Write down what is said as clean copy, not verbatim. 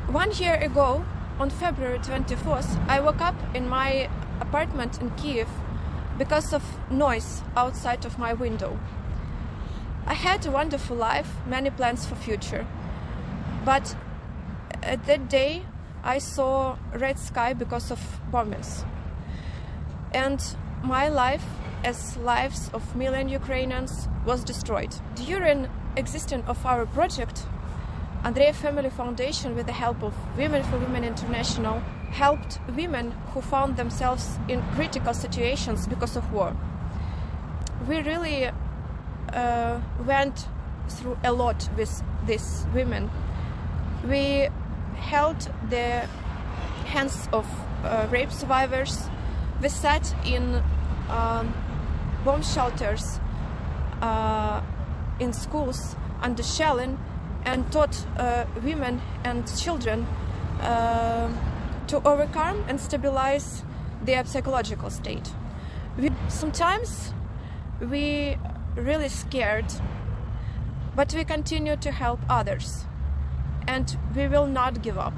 1 year ago, on February 24th, I woke up in my apartment in Kiev because of noise outside of my window. I had a wonderful life, many plans for future. But at that day, I saw red sky because of bombings. And my life, as lives of million Ukrainians, was destroyed. During existence of our project, Andrei Family Foundation, with the help of Women for Women International, helped women who found themselves in critical situations because of war. We really went through a lot with these women. We held the hands of rape survivors. We sat in bomb shelters, in schools under shelling, and taught women and children to overcome and stabilize their psychological state. Sometimes we really scared, but we continue to help others, and we will not give up.